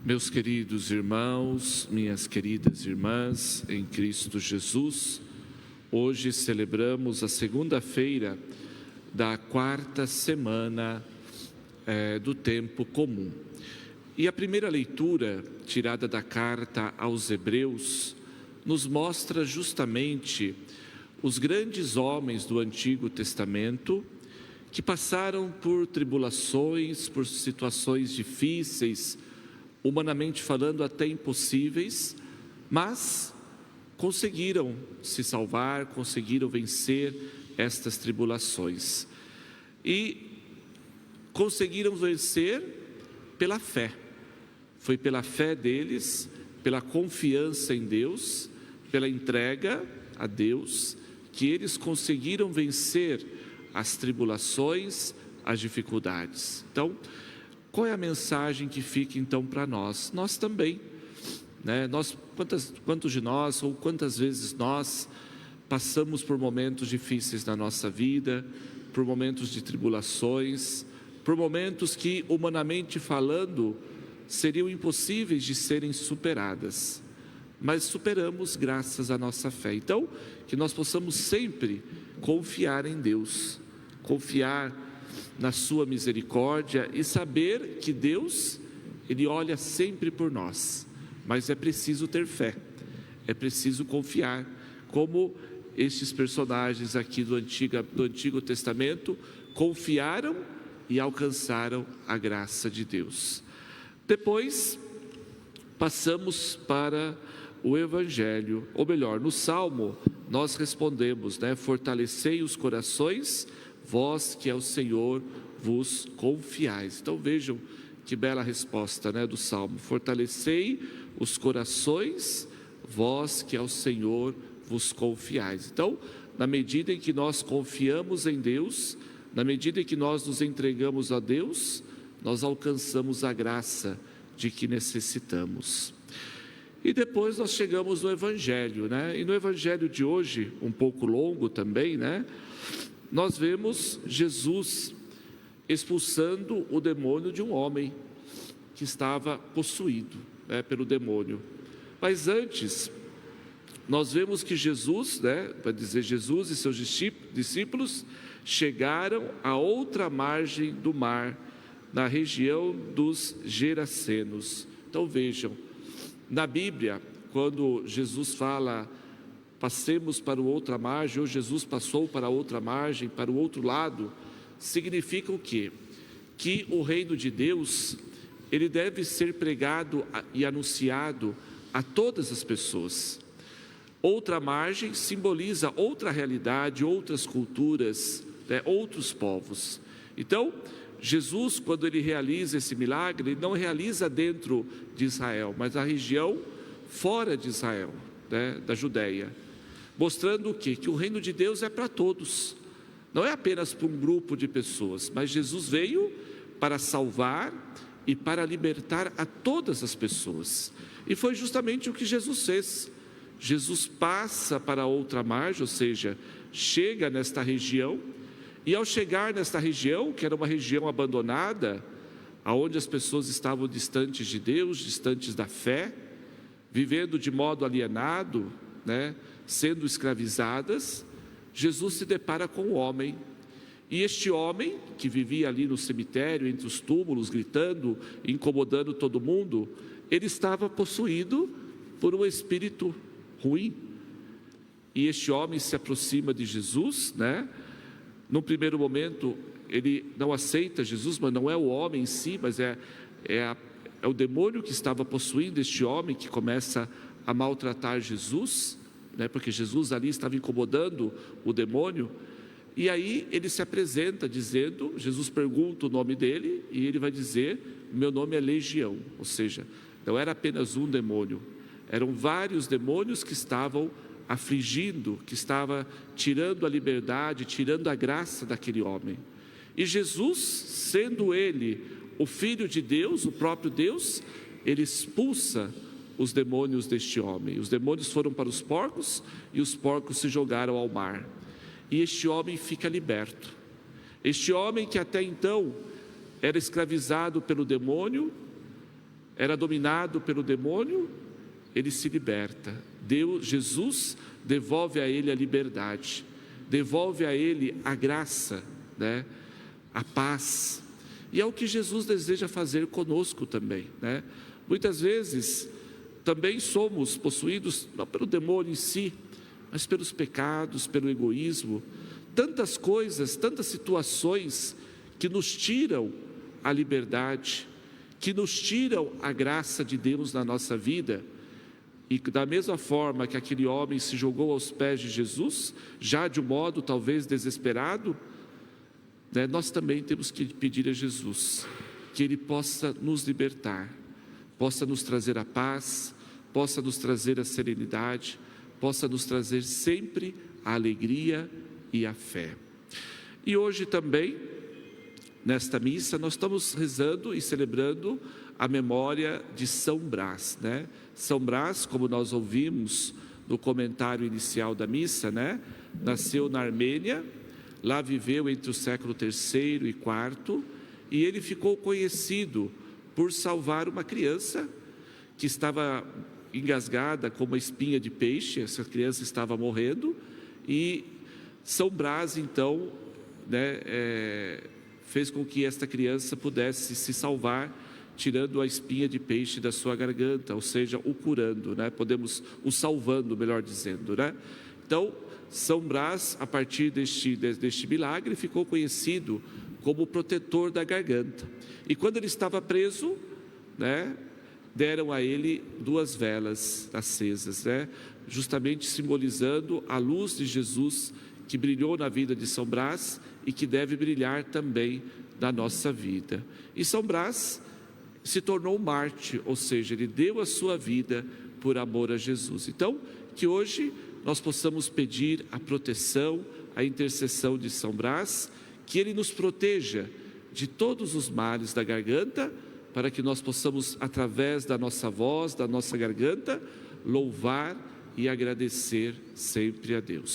Meus queridos irmãos, minhas queridas irmãs, em Cristo Jesus, hoje celebramos a segunda-feira da quarta semana do tempo comum. E a primeira leitura, tirada da carta aos Hebreus, nos mostra justamente os grandes homens do Antigo Testamento que passaram por tribulações, por situações difíceis, humanamente falando até impossíveis, mas conseguiram se salvar, conseguiram vencer estas tribulações. E conseguiram vencer pela fé. Foi pela fé deles, pela confiança em Deus, pela entrega a Deus, que eles conseguiram vencer as tribulações, as dificuldades. Então, qual é a mensagem que fica então para nós? Nós também, né? Quantos de nós ou quantas vezes nós passamos por momentos difíceis na nossa vida, por momentos de tribulações, por momentos que, humanamente falando, seriam impossíveis de serem superadas, mas superamos graças à nossa fé. Então, que nós possamos sempre confiar em Deus, confiar na sua misericórdia e saber que Deus, Ele olha sempre por nós, mas é preciso ter fé, é preciso confiar, como estes personagens aqui do Antigo Testamento confiaram e alcançaram a graça de Deus. Depois, passamos para o Evangelho, ou melhor, no Salmo, nós respondemos, fortalecei os corações, vós que ao Senhor vos confiais. Então vejam que bela resposta, do Salmo. Fortalecei os corações, vós que ao Senhor vos confiais. Então, na medida em que nós confiamos em Deus, na medida em que nós nos entregamos a Deus, nós alcançamos a graça de que necessitamos. E depois nós chegamos no Evangelho, E no Evangelho de hoje, um pouco longo também, nós vemos Jesus expulsando o demônio de um homem que estava possuído pelo demônio. Mas antes, nós vemos que Jesus, vai dizer, Jesus e seus discípulos chegaram a outra margem do mar, na região dos Gerasenos. Então vejam, na Bíblia, quando Jesus fala, passemos para outra margem, ou Jesus passou para outra margem, para o outro lado, significa o quê? Que o reino de Deus, ele deve ser pregado e anunciado a todas as pessoas. Outra margem simboliza outra realidade, outras culturas, outros povos. Então, Jesus, quando ele realiza esse milagre, ele não realiza dentro de Israel, mas na região fora de Israel, da Judeia, mostrando o quê? Que o reino de Deus é para todos, não é apenas para um grupo de pessoas, mas Jesus veio para salvar e para libertar a todas as pessoas, e foi justamente o que Jesus fez. Jesus passa para outra margem, ou seja, chega nesta região, e ao chegar nesta região, que era uma região abandonada, onde as pessoas estavam distantes de Deus, distantes da fé, vivendo de modo alienado, sendo escravizadas, Jesus se depara com um homem. E este homem, que vivia ali no cemitério, entre os túmulos, gritando, incomodando todo mundo, ele estava possuído por um espírito ruim. E este homem se aproxima de Jesus, Num primeiro momento, ele não aceita Jesus, mas não é o homem em si, mas é o demônio que estava possuindo este homem, que começa a maltratar Jesus, porque Jesus ali estava incomodando o demônio. E aí ele se apresenta dizendo, Jesus pergunta o nome dele, e ele vai dizer, meu nome é Legião, ou seja, não era apenas um demônio, eram vários demônios que estavam afligindo, que estava tirando a liberdade, tirando a graça daquele homem. E Jesus, sendo ele o Filho de Deus, o próprio Deus, ele expulsa os demônios deste homem. Os demônios foram para os porcos e os porcos se jogaram ao mar. E este homem fica liberto. Este homem que até então era escravizado pelo demônio, era dominado pelo demônio, ele se liberta. Jesus devolve a ele a liberdade, devolve a ele a graça, né? A paz. E é o que Jesus deseja fazer conosco também, né? Muitas vezes também somos possuídos não pelo demônio em si, mas pelos pecados, pelo egoísmo, tantas coisas, tantas situações que nos tiram a liberdade, que nos tiram a graça de Deus na nossa vida. E da mesma forma que aquele homem se jogou aos pés de Jesus, já de um modo talvez desesperado, né, nós também temos que pedir a Jesus que Ele possa nos libertar, possa nos trazer a paz, possa nos trazer a serenidade, possa nos trazer sempre a alegria e a fé. E hoje também, nesta missa, nós estamos rezando e celebrando a memória de São Brás, né? São Brás, como nós ouvimos no comentário inicial da missa, né? Nasceu na Armênia, lá viveu entre o século III e IV, e ele ficou conhecido por salvar uma criança que estava engasgada com uma espinha de peixe. Essa criança estava morrendo, e São Brás, então, né, fez com que esta criança pudesse se salvar, tirando a espinha de peixe da sua garganta, ou seja, o curando, né? O salvando, melhor dizendo, né? Então, São Brás, a partir deste milagre, ficou conhecido como o protetor da garganta. E quando ele estava preso, né, deram a ele 2 velas acesas, né, justamente simbolizando a luz de Jesus que brilhou na vida de São Brás e que deve brilhar também na nossa vida. E São Brás se tornou um mártir, ou seja, ele deu a sua vida por amor a Jesus. Então, que hoje nós possamos pedir a proteção, a intercessão de São Brás, que ele nos proteja de todos os males da garganta, para que nós possamos, através da nossa voz, da nossa garganta, louvar e agradecer sempre a Deus.